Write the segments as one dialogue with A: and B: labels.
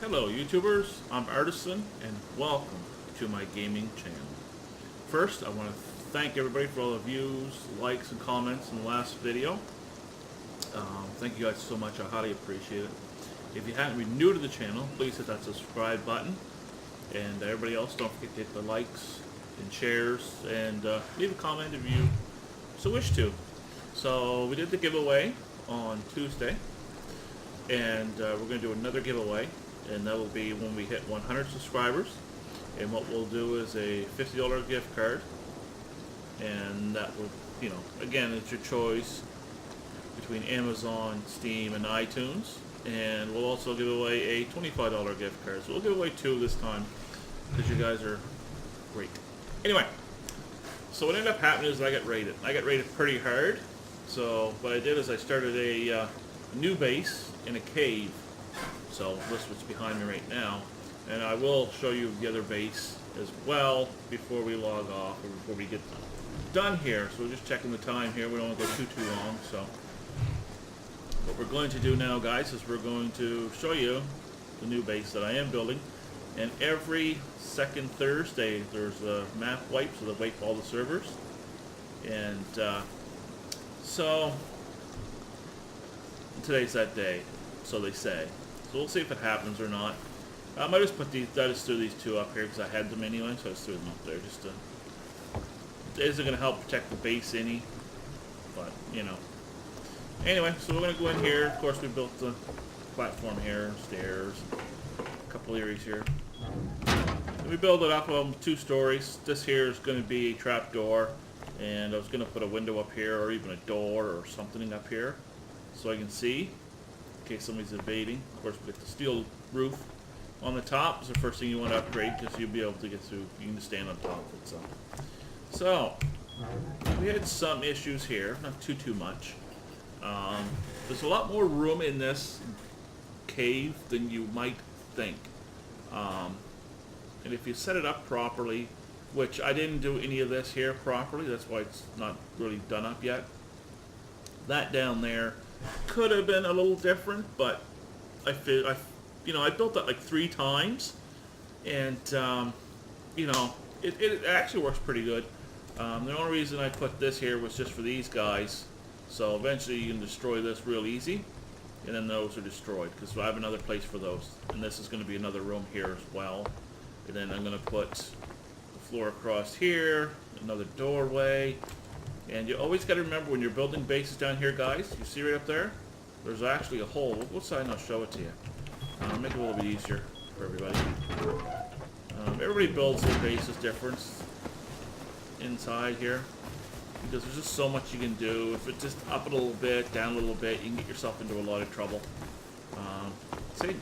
A: Hello YouTubers, I'm Artisan and welcome to my gaming channel. First, I want to thank everybody for all the views, likes, and comments in the last video. Thank you guys so much, I highly appreciate it. If you haven't been new to the channel, please hit that subscribe button. And everybody else, don't forget to hit the likes and shares and leave a comment if you so wish to. So we did the giveaway on Tuesday. And we're going to do another giveaway, and that will be when we hit 100 subscribers. And what we'll do is a $50 gift card, and that will, again, it's your choice between Amazon, Steam, and iTunes. And we'll also give away a $25 gift card. So we'll give away two this time because you guys are great. Anyway, so what ended up happening is I got rated. I got rated pretty hard. So what I did is I started a new base in a cave. So this is what's behind me right now, and I will show you the other base as well before we log off or before we get done here. So we're just checking the time here. We don't want to go too long. So what we're going to do now, guys, is we're going to show you the new base that I am building. And every second Thursday there's a map wipe, so they wipe all the servers. And so today's that day, so they say. So we'll see if it happens or not. I just put these, I just threw these two up here because I had them anyway, so I just threw them up there just to. It isn't going to help protect the base any, but Anyway, so we're going to go in here. Of course, we built the platform here, stairs, a couple areas here. And we build it up on 2 stories. This here is going to be a trap door, and I was going to put a window up here, or even a door or something up here, so I can see in case somebody's invading. Of course, we get the steel roof on the top. Is the first thing you want to upgrade because you'll be able to get through. You can just stand on top of it. So we had some issues here, not too much. There's a lot more room in this cave than you might think. And if you set it up properly, which I didn't do any of this here properly, that's why it's not really done up yet. That down there could have been a little different, but I built that like 3 times, and it actually works pretty good. The only reason I put this here was just for these guys, so eventually you can destroy this real easy, and then those are destroyed because I have another place for those, and this is going to be another room here as well. And then I'm going to put the floor across here, another doorway. And you always got to remember when you're building bases down here, guys, you see right up there, there's actually a hole. What side? And I'll show it to you. Make it a little bit easier for everybody. Everybody builds their bases different inside here because there's just so much you can do. If it's just up a little bit, down a little bit, you can get yourself into a lot of trouble. See?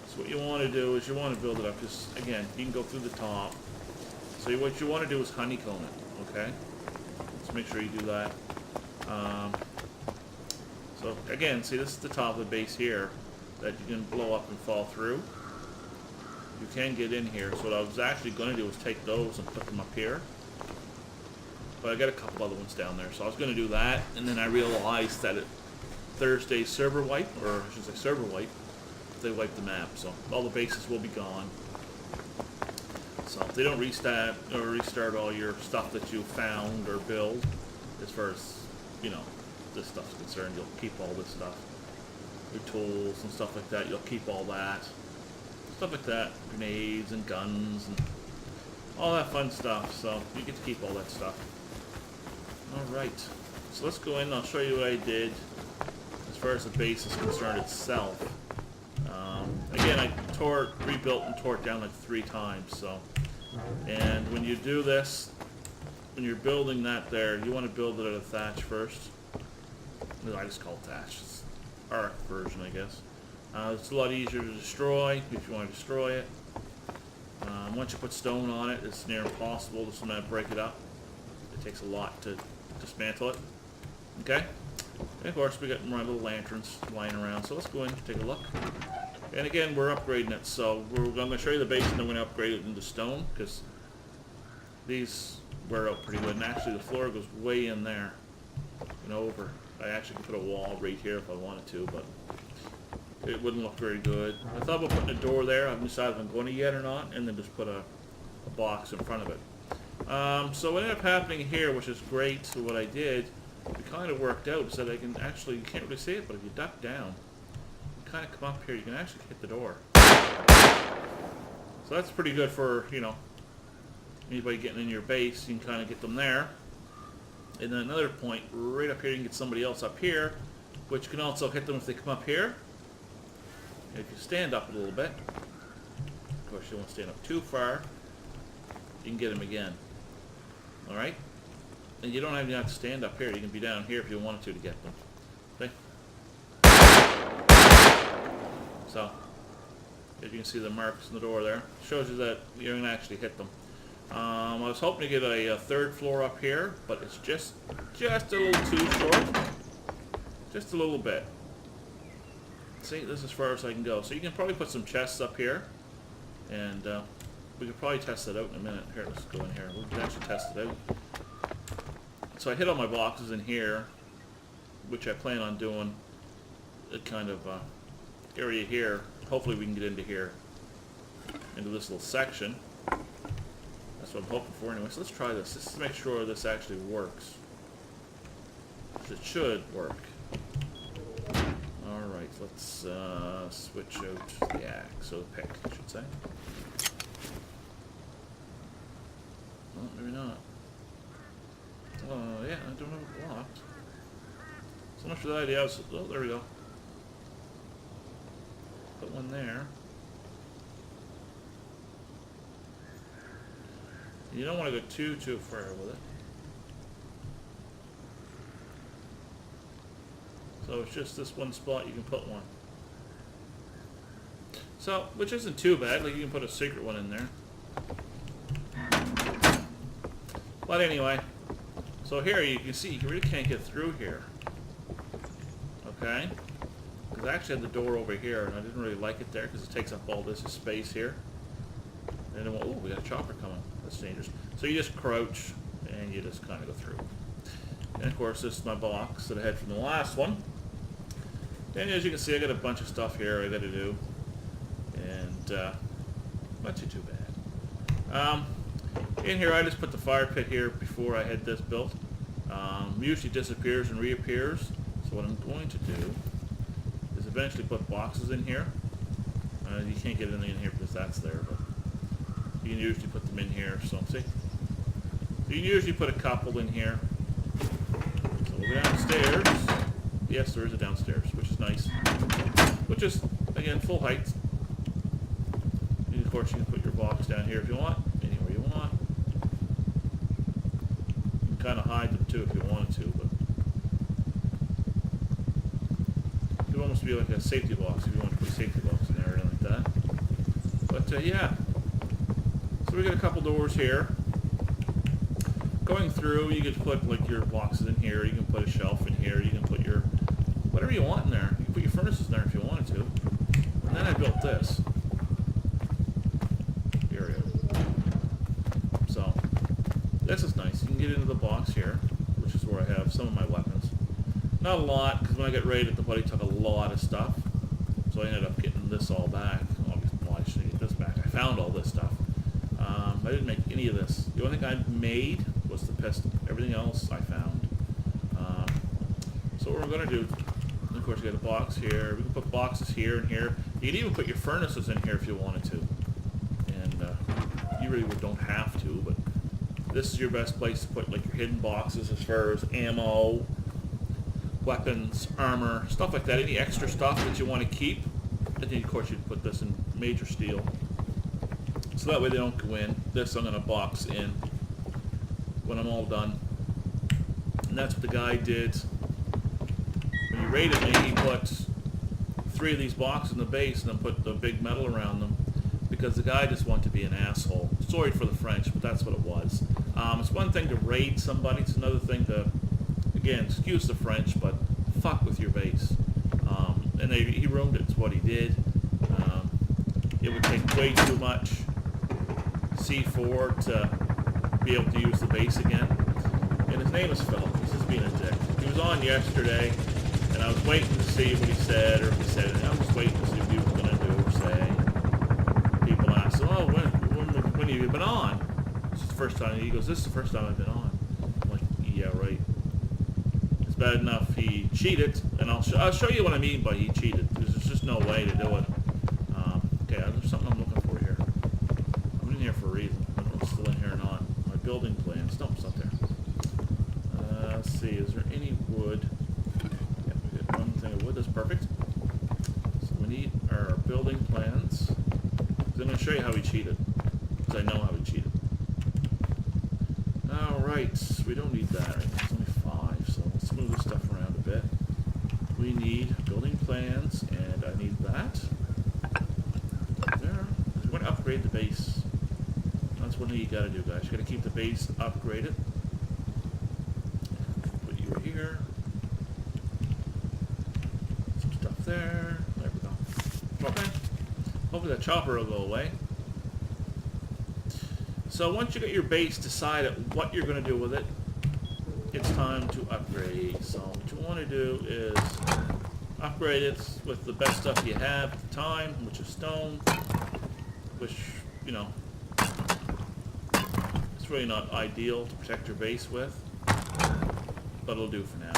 A: So what you want to do is you want to build it up. Just again, you can go through the top. So what you want to do is honeycomb it. Okay. Let's make sure you do that. So again, see, this is the top of the base here that you can blow up and fall through. You can get in here. So what I was actually going to do was take those and put them up here. But I got a couple other ones down there. So I was going to do that, and then I realized that Thursday's server wipe, or I should say server wipe, they wipe the map. So all the bases will be gone. So if they don't restart all your stuff that you found or build, as far as, this stuff's concerned, you'll keep all this stuff. Your tools and stuff like that, you'll keep all that. Stuff like that, grenades and guns and all that fun stuff, so you get to keep all that stuff. Alright, so let's go in and I'll show you what I did as far as the base is concerned itself. Again, I rebuilt and tore it down like 3 times, so. And when you do this, when you're building that there, you want to build it at a thatch first. I just call it thatch. It's arc version, I guess. It's a lot easier to destroy if you want to destroy it. Once you put stone on it, it's near impossible to somehow break it up. It takes a lot to dismantle it. Okay? And of course, we got my little lanterns lying around, so let's go in and take a look. And again, we're upgrading it, so I'm going to show you the base and then we're going to upgrade it into stone, because these wear out pretty good. And actually, the floor goes way in there and over. I actually could put a wall right here if I wanted to, but it wouldn't look very good. I thought about putting a door there. I haven't decided if I'm going to yet or not, and then just put a box in front of it. So what ended up happening here, which is great, so what I did, it kind of worked out, so that I can actually, you can't really see it, but if you duck down, you kind of come up here, you can actually hit the door. So that's pretty good for, you know, anybody getting in your base, you can kind of get them there. And then another point, right up here, you can get somebody else up here, which you can also hit them if they come up here. And if you stand up a little bit, of course you don't want to stand up too far, you can get them again. Alright? And you don't even have to stand up here, you can be down here if you wanted to get them. Okay? So, as you can see the marks in the door there, shows you that you're going to actually hit them. I was hoping to get a third floor up here, but it's just a little too short. Just a little bit. See, this is as far as I can go. So you can probably put some chests up here, and we could probably test it out in a minute. Here, let's go in here. We can actually test it out. So I hit all my boxes in here, which I plan on doing a kind of area here. Hopefully we can get into here, into this little section. That's what I'm hoping for anyway. So let's try this. Let's make sure this actually works. It should work. Alright, let's switch out the axe, or the pick, I should say. Well, maybe not. Oh, yeah, I don't have it blocked. So much for that idea. Oh, there we go. Put one there. You don't want to go too far with it. So it's just this one spot you can put one. So, which isn't too bad, like you can put a secret one in there. But anyway, so here you can see you really can't get through here. Okay? Because I actually had the door over here and I didn't really like it there because it takes up all this space here. And then, oh, we got a chopper coming. That's dangerous. So you just crouch and you just kind of go through. And of course, this is my box that I had from the last one. And as you can see, I got a bunch of stuff here I got to do. And not too bad. In here, I just put the fire pit here before I had this built. Usually disappears and reappears. So what I'm going to do is eventually put boxes in here. You can't get anything in here because that's there, but you can usually put them in here. So see, you can usually put a couple in here. So we'll go downstairs. Yes, there is a downstairs, which is nice. Which is, again, full height. And of course, you can put your box down here if you want, anywhere you want. You can kind of hide them too if you wanted to, but it could almost be like a safety box if you want to put a safety box in there or anything like that. But yeah, so we got a couple doors here. Going through, you can put like your boxes in here. You can put a shelf in here. You can put your whatever you want in there. You can put your furnaces in there if you wanted to. And then I built this area. So this is nice. You can get into the box here, which is where I have some of my weapons. Not a lot, because when I got raided, the buddy took a lot of stuff. So I ended up getting this all back. Well, I should get this back. I found all this stuff. I didn't make any of this. The only thing I made was the pistol. Everything else I found. So what we're going to do, of course, you got a box here. We can put boxes here and here. You can even put your furnaces in here if you wanted to. And you really don't have to, but this is your best place to put like your hidden boxes as far as ammo, weapons, armor, stuff like that. Any extra stuff that you want to keep. And then, of course, you can put this in major steel. So that way they don't go in. This I'm going to box in when I'm all done. And that's what the guy did. When he raided me, he put 3 of these boxes in the base and then put the big metal around them because the guy just wanted to be an asshole. Sorry for the French, but that's what it was. It's one thing to raid somebody. It's another thing to, again, excuse the French, but fuck with your base. And he ruined it. It's what he did. It would take way too much C4 to be able to use the base again. And his name is Philip. He's just being a dick. He was on yesterday, and And I was waiting to see what he said, or if he said it. I was waiting to see what he was going to do or say. People ask, oh, when have you been on? This is the first time. He goes, this is the first time I've been on. I'm like, yeah, right. It's bad enough he cheated, and I'll show you what I mean by he cheated. There's just no way to do it. Okay, there's something I'm looking for here. I'm in here for a reason. I don't know if it's still in here or not. My building plans. Nope, it's not there. Let's see, is there any wood? Yeah, we got one thing of wood, that's perfect. So we need our building plans. I'm going to show you how he cheated, because I know how he cheated. Alright, we don't need that right now. It's only 5, so let's move this stuff around a bit. We need building plans, and I need that. There. We want to upgrade the base. That's one thing you got to do, guys. You got to keep the base upgraded. Here. Some stuff there. There we go. Okay. Hopefully that chopper will go away. So once you get your base decided what you're going to do with it, it's time to upgrade. So what you want to do is upgrade it with the best stuff you have at the time, which is stone, which, you know, it's really not ideal to protect your base with. But it'll do for now.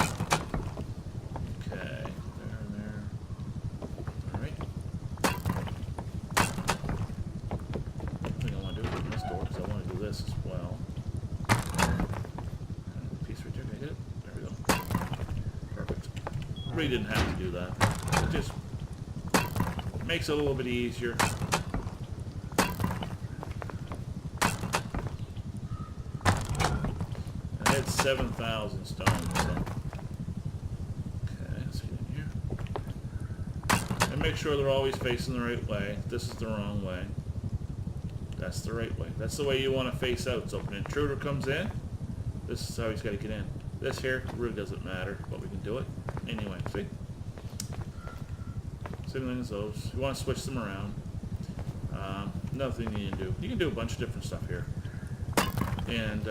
A: Okay, there. Alright. I think I want to do it in this door because I want to do this as well. Piece right there, can I get it? There we go. Perfect. Really didn't have to do that. It just makes it a little bit easier. It's 7,000 stone, so. Okay, let's get in here. And make sure they're always facing the right way. This is the wrong way. That's the right way. That's the way you want to face out. So if an intruder comes in, this is how he's got to get in. This here really doesn't matter, but we can do it. Anyway, see? Same thing as those. You want to switch them around. Another thing you can do a bunch of different stuff here. And,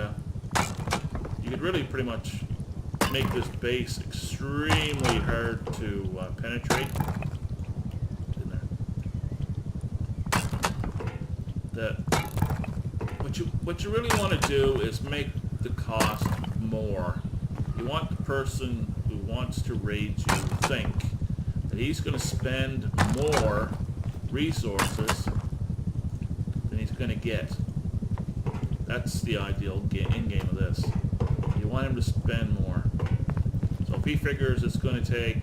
A: you could really pretty much make this base extremely hard to penetrate. In there. What you really want to do is make the cost more. You want the person who wants to raid you to think that he's going to spend more resources than he's going to get. That's the ideal end game of this. You want him to spend more. So if he figures it's going to take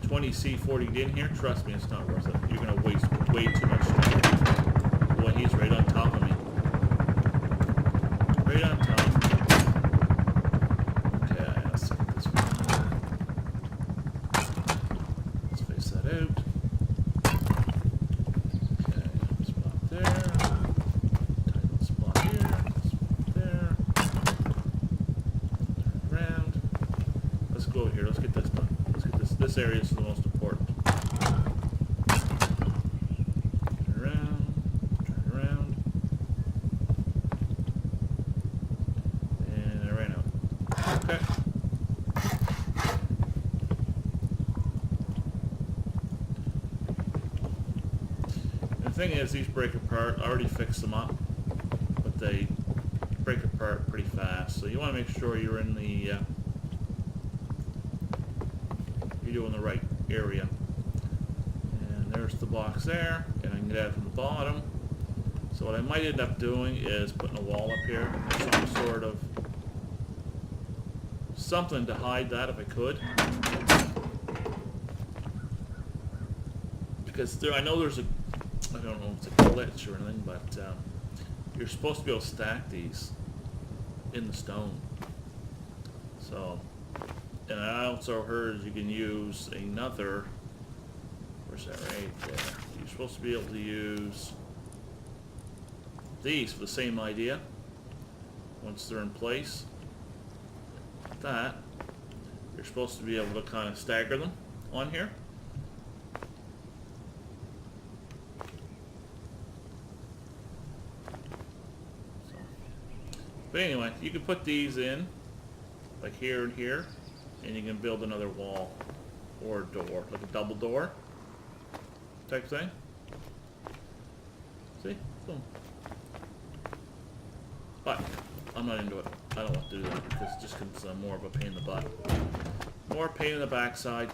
A: 20 C40 to get in here, trust me, it's not worth it. You're going to waste way too much time. Boy, he's right on top of me. Right on top. Okay, let's get this one. Let's face that out. Okay, spot there. Tight spot here. Spot there. Around. Let's go over here. Let's get this done. Let's get this. This area is the most important. Turn around. Turn around. And I ran out. Okay. And the thing is, these break apart. I already fixed them up, but they break apart pretty fast. So you want to make sure you're in the you're doing the right area. And there's the box there, and I can get out from the bottom. So what I might end up doing is putting a wall up here, some sort of something to hide that if I could. Because I know there's I don't know if it's a glitch or anything, but you're supposed to be able to stack these in the stone. So, and I also heard you can use another, where's that, right there. You're supposed to be able to use these for the same idea. Once they're in place, like that, you're supposed to be able to kind of stagger them on here. But anyway, you can put these in, like here and here, and you can build another wall. or a door, like a double door type thing. See? Boom. But I'm not into it. I don't want to do that because it's more of a pain in the butt. More pain in the backside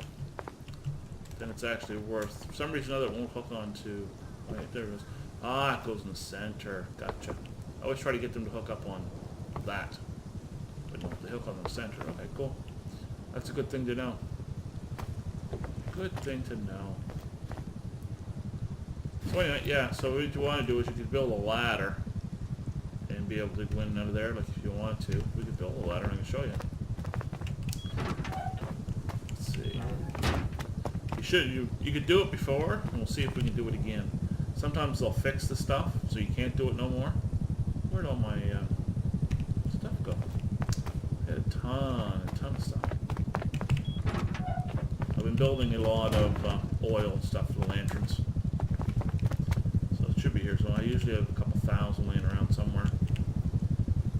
A: than it's actually worth. For some reason or other, it won't hook onto. Right, there it is. Ah, it goes in the center. Gotcha. I always try to get them to hook up on that. But no, they hook on the center. Okay, cool. That's a good thing to know. Good thing to know. So anyway, yeah, so what you want to do is you could build a ladder and be able to go in and out of there, like if you wanted to. We could build a ladder and I can show you. Let's see. You could do it before, and we'll see if we can do it again. Sometimes they'll fix the stuff, so you can't do it no more. Where'd all my stuff go? I had a ton of stuff. I've been building a lot of oil and stuff for the lanterns. So it should be here. So I usually have a couple thousand laying around somewhere.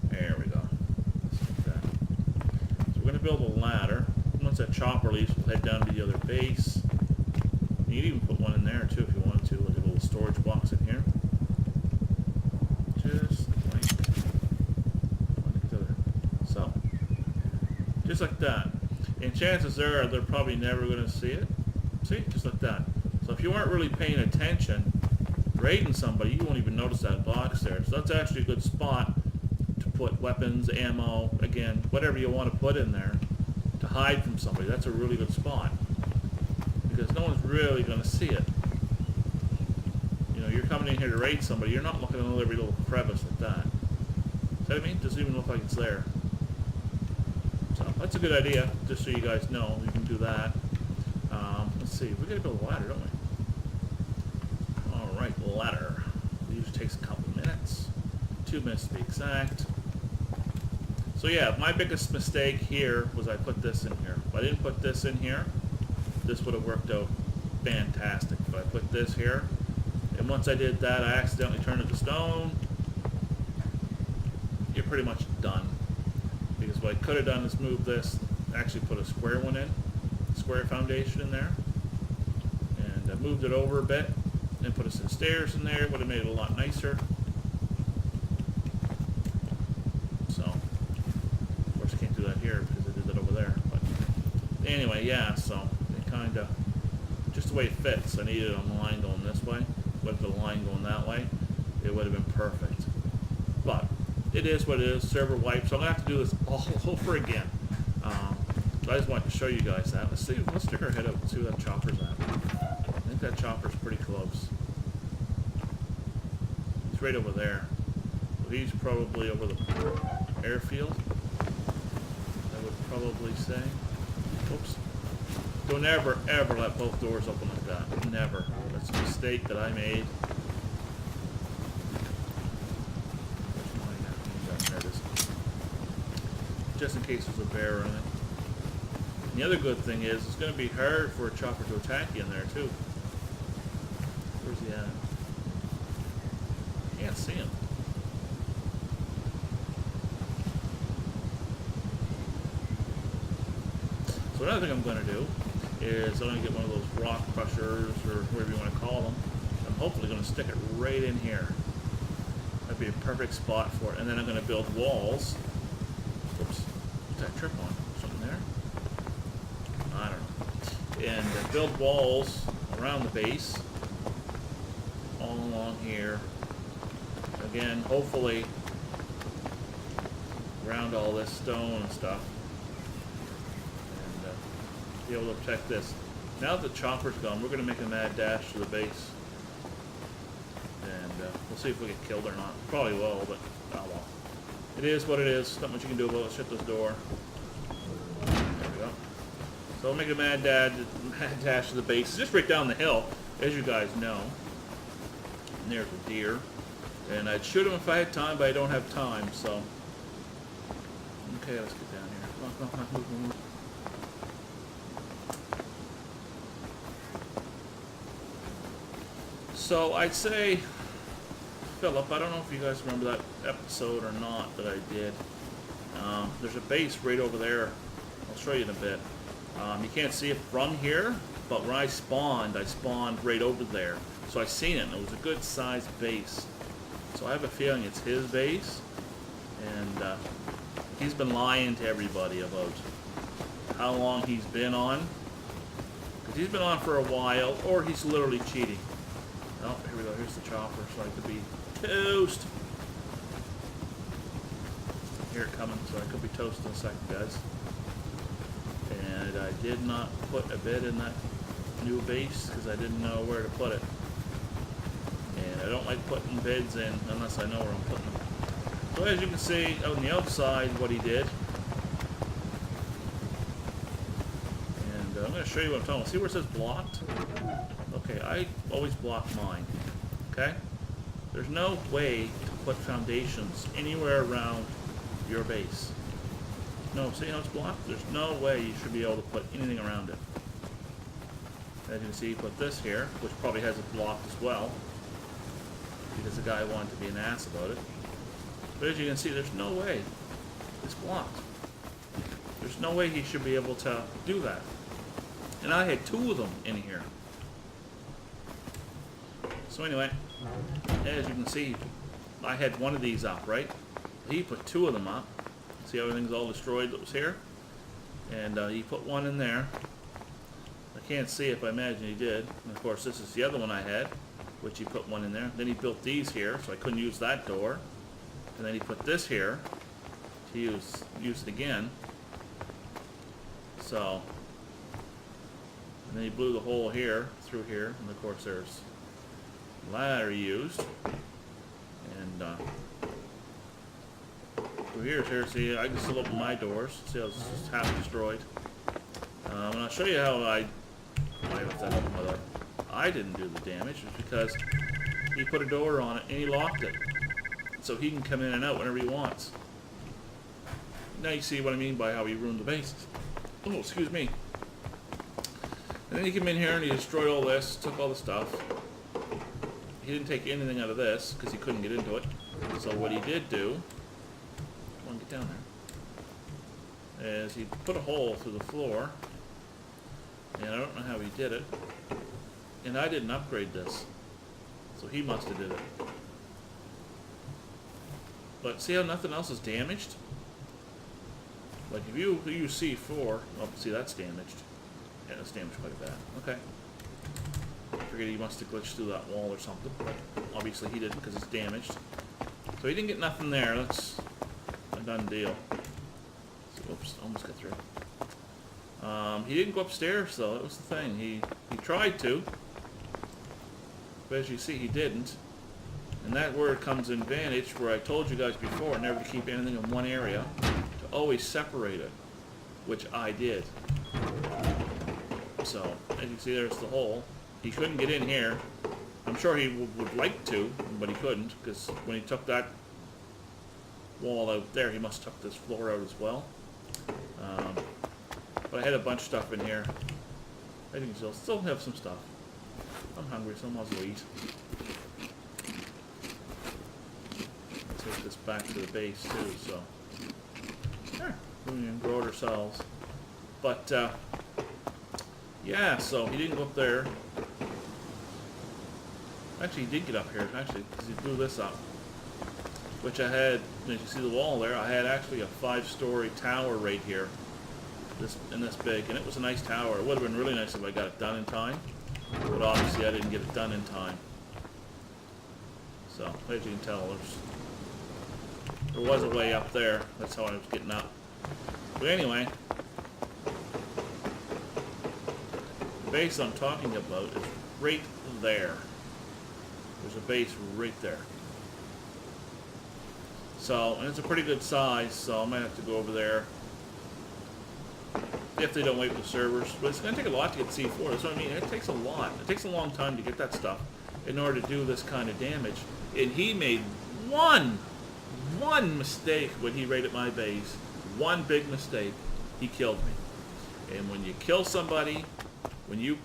A: There we go. Just like that. So we're going to build a ladder. Once that chopper leaves, we'll head down to the other base. You could even put one in there too if you wanted to, like a little storage box in here. Just like that. So, just like that. And chances are they're probably never going to see it. See? Just like that. So if you weren't really paying attention, raiding somebody, you won't even notice that box there. So that's actually a good spot to put weapons, ammo, again, whatever you want to put in there to hide from somebody. That's a really good spot. Because no one's really going to see it. You know, you're coming in here to raid somebody, you're not looking at every little crevice like that. See what I mean? It doesn't even look like it's there. So, that's a good idea, just so you guys know. You can do that. Let's see, we got to build a ladder, don't we? Alright, ladder. It usually takes a couple minutes. 2 minutes to be exact. So yeah, my biggest mistake here was I put this in here. If I didn't put this in here, this would have worked out fantastic. But I put this here, and once I did that, I accidentally turned it to stone. You're pretty much done. Because what I could have done is move this, actually put a square one in, square foundation in there, and I moved it over a bit, and put some stairs in there. It would have made it a lot nicer. So, of course, I can't do that here because I did that over there. But anyway, yeah. So. Kind of just the way it fits. I needed a line going this way, but the line going that way, it would have been perfect. But it is what it is. Server wipe, so I'm gonna have to do this all over again. So I just wanted to show you guys that. Let's see. Let's stick our head up and see where that chopper's at. I think that chopper's pretty close. He's right over there. So he's probably over the airfield, I would probably say. Oops. Don't ever let both doors open like that. Never. That's a mistake that I made. There it is. Just in case there's a bear or anything. And the other good thing is, it's going to be hard for a chopper to attack you in there too. Where's he at? Can't see him. So another thing I'm going to do is I'm going to get one of those rock crushers, or whatever you want to call them. I'm hopefully going to stick it right in here. That'd be a perfect spot for it. And then I'm going to build walls. Oops. What's that trip on? Something there? I don't know. And build walls around the base. All along here. Again, hopefully around all this stone and stuff. Be able to protect this. Now that the chopper's gone, we're going to make a mad dash to the base. And we'll see if we get killed or not. Probably will, but oh well. It is what it is. Not much you can do about it. Shut this door. There we go. So we'll make a mad dash to the base. It's just right down the hill, as you guys know. And there's a deer. And I'd shoot him if I had time, but I don't have time, so. Okay, let's get down here. Come on, move. So I'd say, Philip, I don't know if you guys remember that episode or not that I did. There's a base right over there. I'll show you in a bit. You can't see it from here, but when I spawned right over there. So I seen it, and it was a good sized base. So I have a feeling it's his base, and he's been lying to everybody about how long he's been on. Because he's been on for a while, or he's literally cheating. Oh, here we go, here's the chopper, so I could be toast. Here it coming, so I could be toast in a second, guys. And I did not put a bed in that new base because I didn't know where to put it. And I don't like putting beds in unless I know where I'm putting them. So as you can see out on the outside what he did. And I'm going to show you what I'm talking about. See where it says blocked? Okay, I always block mine. Okay? There's no way to put foundations anywhere around your base. No, see how it's blocked? There's no way you should be able to put anything around it. As you can see, you put this here, which probably has it blocked as well, because the guy wanted to be an ass about it. But as you can see, there's no way it's blocked. There's no way he should be able to do that. And I had two of them in here. So anyway, as you can see, I had one of these up, right? He put two of them up. See how everything's all destroyed that was here? And he put one in there. I can't see it, but I imagine he did. And of course, this is the other one I had, which he put one in there. Then he built these here, so I couldn't use that door. And then he put this here to use it again. So, and then he blew the hole here, through here, and of course there's the ladder he used. And through here, see, I can still open my doors. See how it's just half destroyed. And I'll show you how I left that open with it. I didn't do the damage. It's because he put a door on it and he locked it. So he can come in and out whenever he wants. Now you see what I mean by how he ruined the base. Oh, excuse me. And then he came in here and he destroyed all this, took all the stuff. He didn't take anything out of this because he couldn't get into it. So what he did do, come on, get down there, is he put a hole through the floor. And I don't know how he did it. And I didn't upgrade this. So he must have did it. But see how nothing else is damaged? Like if you use C4, oh, see that's damaged. Yeah, that's damaged quite a bit. Okay. I figured he must have glitched through that wall or something, but obviously he didn't because it's damaged. So he didn't get nothing there. That's a done deal. So, oops, almost got through. He didn't go upstairs though. That was the thing. He tried to, but as you see, he didn't. And that where it comes in advantage, where I told you guys before, never to keep anything in one area, to always separate it, which I did. So, as you see, there's the hole. He couldn't get in here. I'm sure he would like to, but he couldn't, because when he took that wall out there, he must have took this floor out as well. But I had a bunch of stuff in here. I think he'll still have some stuff. I'm hungry, so I might as well eat. Take this back to the base too, so we can grow it ourselves. But yeah, so he didn't go up there. Actually, he did get up here, actually, because he blew this up. Which I had, as you see the wall there, I had actually a 5-story tower right here. This big, and it was a nice tower. It would have been really nice if I got it done in time. But obviously I didn't get it done in time. So, as you can tell, there was a way up there. That's how I was getting up. But anyway, the base I'm talking about is right there. There's a base right there. So, and it's a pretty good size, so I might have to go over there if they don't wipe the servers. But it's going to take a lot to get C4. That's what I mean. It takes a lot. It takes a long time to get that stuff in order to do this kind of damage. And he made one mistake when he raided my base. One big mistake. He killed me. And when you kill somebody, when you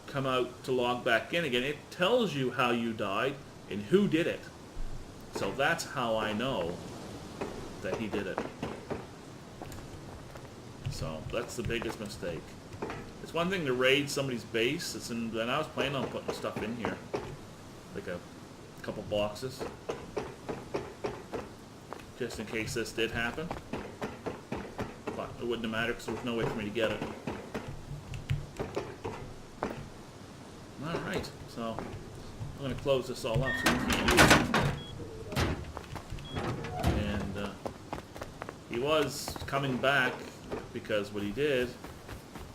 A: come out to log back in again, it tells you how you died and who did it. So that's how I know that he did it. So that's the biggest mistake. It's one thing to raid somebody's base. Then I was planning on putting stuff in here, like a couple boxes, just in case this did happen. But it wouldn't have mattered because there was no way for me to get it. All right, so I'm going to close this all up so we can't use it. And he was coming back because what he did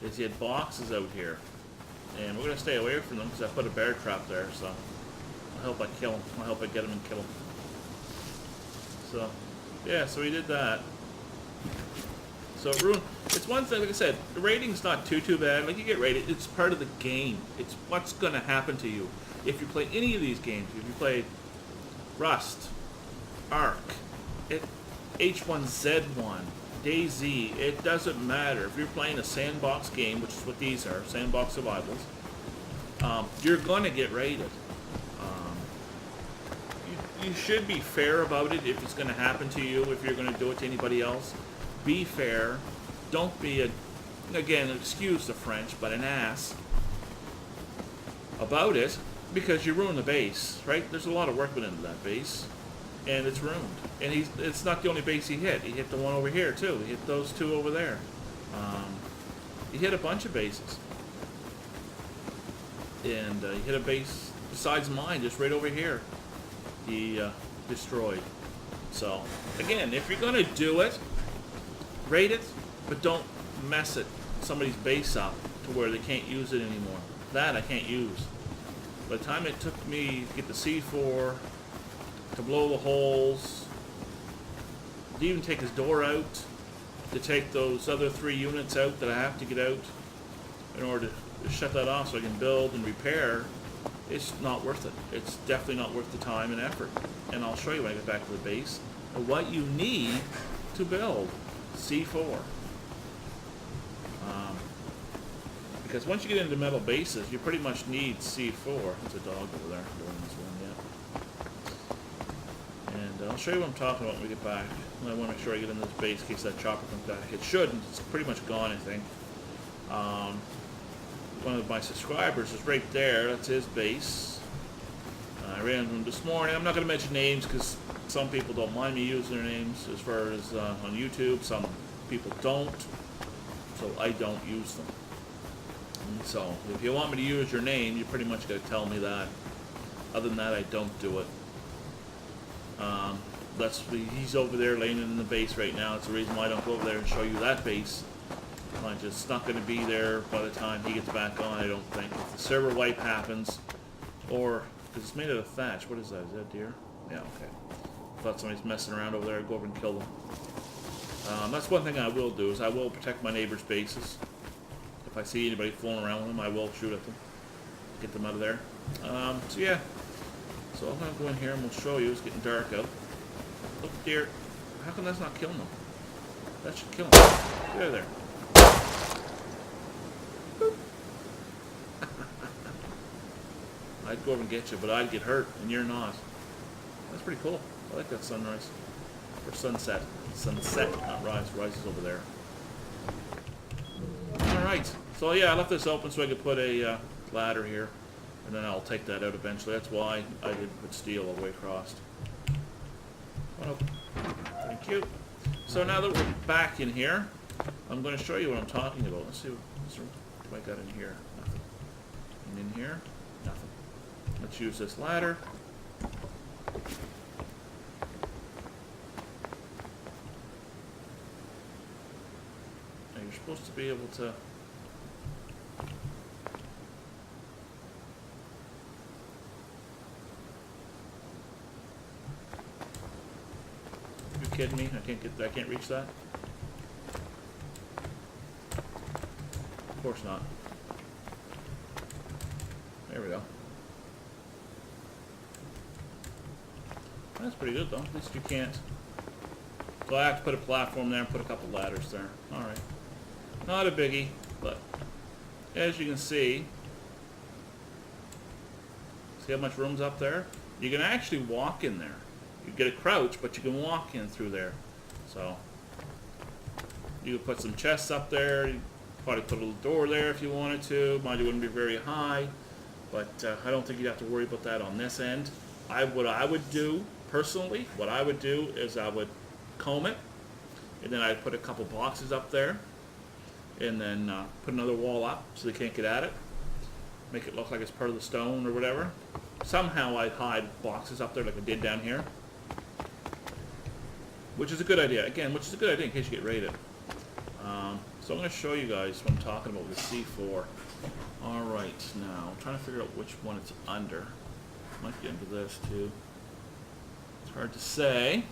A: is he had boxes out here. And we're going to stay away from them because I put a bear trap there, so I hope I kill him. I hope I get him and kill him. So, yeah, so he did that. So it ruined. It's one thing, like I said, the rating's not too bad. Like, you get rated, it's part of the game. It's what's going to happen to you. If you play any of these games, if you play Rust, Ark, H1Z1, DayZ, it doesn't matter. If you're playing a sandbox game, which is what these are, sandbox survivals, you're going to get rated. You should be fair about it if it's going to happen to you, if you're going to do it to anybody else. Be fair. Don't be again, excuse the French, but an ass about it, because you ruin the base, right? There's a lot of work went into that base, and it's ruined. And it's not the only base he hit. He hit the one over here, too. He hit those two over there. He hit a bunch of bases. And he hit a base besides mine, just right over here. He destroyed. So, again, if you're going to do it, rate it, but don't mess somebody's base up to where they can't use it anymore. That I can't use. By the time it took me to get the C4, to blow the holes, to even take his door out, to take those other 3 units out that I have to get out in order to shut that off so I can build and repair, it's not worth it. It's definitely not worth the time and effort. And I'll show you when I get back to the base what you need to build C4. Because once you get into metal bases, you pretty much need C4. There's a dog over there doing this one yet. And I'll show you what I'm talking about when we get back. I want to make sure I get in this base in case that chopper comes back. It shouldn't. It's pretty much gone, I think. One of my subscribers is right there. That's his base. I ran into him this morning. I'm not going to mention names because some people don't mind me using their names as far as on YouTube. Some people don't. So I don't use them. And so if you want me to use your name, you pretty much got to tell me that. Other than that, I don't do it. He's over there laying in the base right now. That's the reason why I don't go over there and show you that base. I'm just not going to be there by the time he gets back on, I don't think. If the server wipe happens, or, because it's made out of thatch. What is that? Is that deer? Yeah, okay. I thought somebody's messing around over there. I'd go over and kill them. That's one thing I will do, is I will protect my neighbor's bases. If I see anybody fooling around with them, I will shoot at them. Get them out of there. So yeah. So I'm going to go in here and we'll show you. It's getting dark out. Look, deer. How come that's not killing them? That should kill them. Get out of there. I'd go over and get you, but I'd get hurt, and you're not. That's pretty cool. I like that sunrise. Or sunset. Sunset, not rise. Rise is over there. Alright. So yeah, I left this open so I could put a ladder here. And then I'll take that out eventually. That's why I didn't put steel all the way across. Oh, thank you. So now that we're back in here, I'm going to show you what I'm talking about. Let's see what I got in here. Nothing. And in here, nothing. Let's use this ladder. Now you're supposed to be able to... You kidding me? I can't reach that? Of course not. There we go. That's pretty good though. At least you can't. So I have to put a platform there and put a couple ladders there. Alright. Not a biggie, but as you can see how much room's up there? You can actually walk in there. You get a crouch, but you can walk in through there. So You could put some chests up there. You probably put a little door there if you wanted to. Mind you, wouldn't be very high, but I don't think you'd have to worry about that on this end. What I would do personally, what I would do is I would comb it, and then I'd put a couple boxes up there, and then put another wall up so they can't get at it. Make it look like it's part of the stone or whatever. Somehow I'd hide boxes up there like I did down here. Which is a good idea. Again, which is a good idea in case you get raided. So I'm going to show you guys what I'm talking about with the C4. Alright, now I'm trying to figure out which one it's under. Might get into this too. It's hard to say.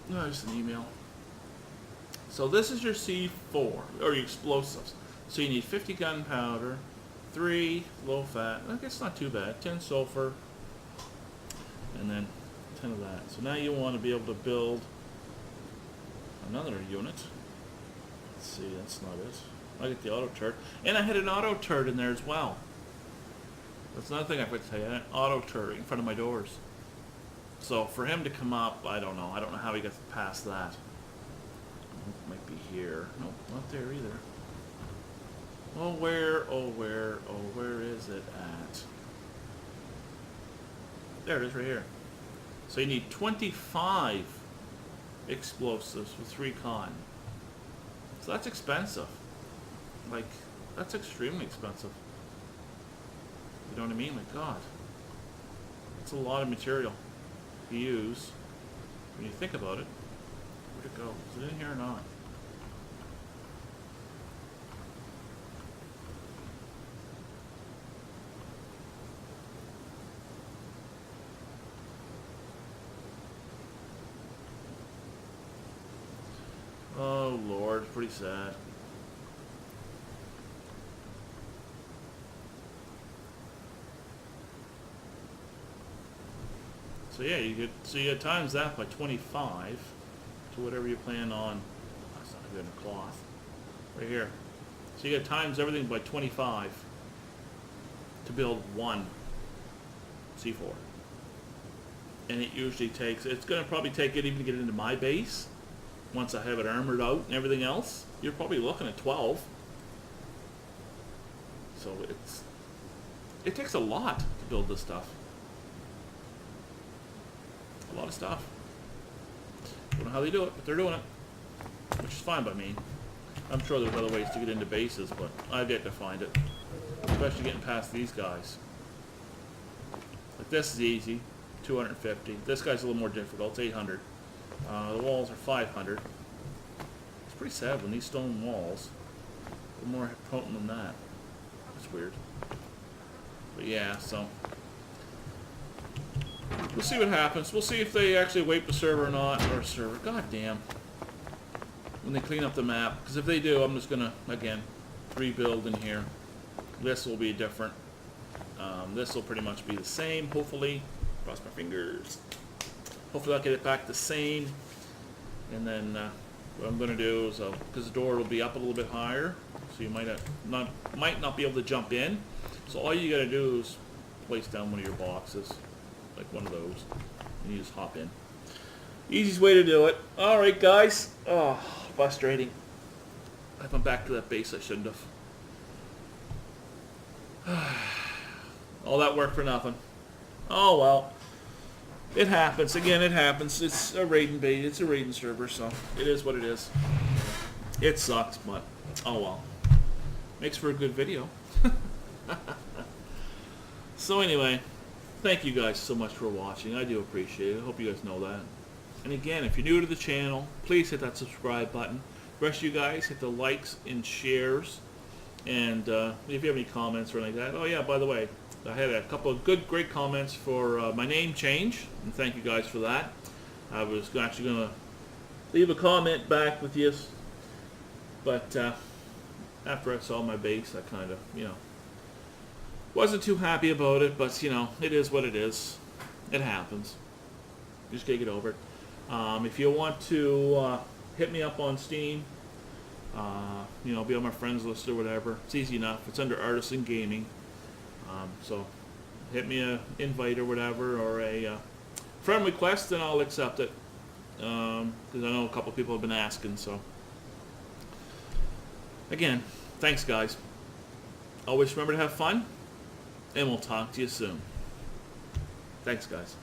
A: No, just an email. So this is your C4, or your explosives. So you need 50 gunpowder, 3 low fat, I guess not too bad, 10 sulfur, and then 10 of that. So now you want to be able to build another unit. Let's see, that's not it. I get the auto turret. And I had an auto turret in there as well. That's another thing I forgot to tell you. I had an auto turret in front of my doors. So for him to come up, I don't know. I don't know how he gets past that. It might be here. Nope, not there either. Oh, where is it at? There it is right here. So you need 25 explosives with 3 con. So that's expensive. Like, that's extremely expensive. You know what I mean? Like, God. That's a lot of material to use when you think about it. Where'd it go? Is it in here or not? Oh Lord, it's pretty sad. So yeah, you times that by 25 to whatever you plan on. That's not good in a cloth. Right here. So you got times everything by 25 to build one C4. And it usually takes, it's going to probably take it even to get into my base. Once I have it armored out and everything else, you're probably looking at 12. So it takes a lot to build this stuff. A lot of stuff. Don't know how they do it, but they're doing it. Which is fine by me. I'm sure there's other ways to get into bases, but I've yet to find it. Especially getting past these guys. Like this is easy, 250. This guy's a little more difficult, it's 800. The walls are 500. It's pretty sad when these stone walls are more potent than that. That's weird. But yeah, so we'll see what happens. We'll see if they actually wipe the server or not. Or server, goddamn. When they clean up the map. Because if they do, I'm just going to, again, rebuild in here. This will be different. This will pretty much be the same, hopefully. Cross my fingers. Hopefully I'll get it back the same. And then what I'm going to do is, because the door will be up a little bit higher, so you might not be able to jump in. So all you got to do is place down one of your boxes. Like one of those, and you just hop in. Easiest way to do it. Alright guys. Oh, frustrating. I went back to that base I shouldn't have. All that work for nothing. Oh well. It happens. Again, it happens. It's a raiding bait. It's a raiding server, so it is what it is. It sucks, but oh well. Makes for a good video. So anyway, thank you guys so much for watching. I do appreciate it. I hope you guys know that. And again, if you're new to the channel, please hit that subscribe button. The rest of you guys, hit the likes and shares. And if you have any comments or anything like that. Oh yeah, by the way, I had a couple of great comments for my name change. And thank you guys for that. I was actually going to leave a comment back with you. But after I saw my base, I kind of, wasn't too happy about it, but it is what it is. It happens. You just gotta get over it. If you want to hit me up on Steam, be on my friends list or whatever, it's easy enough. It's under Artisan Gaming. So hit me a invite or whatever, or a friend request, and I'll accept it. Because I know a couple people have been asking. So again, thanks guys. Always remember to have fun, and we'll talk to you soon. Thanks guys.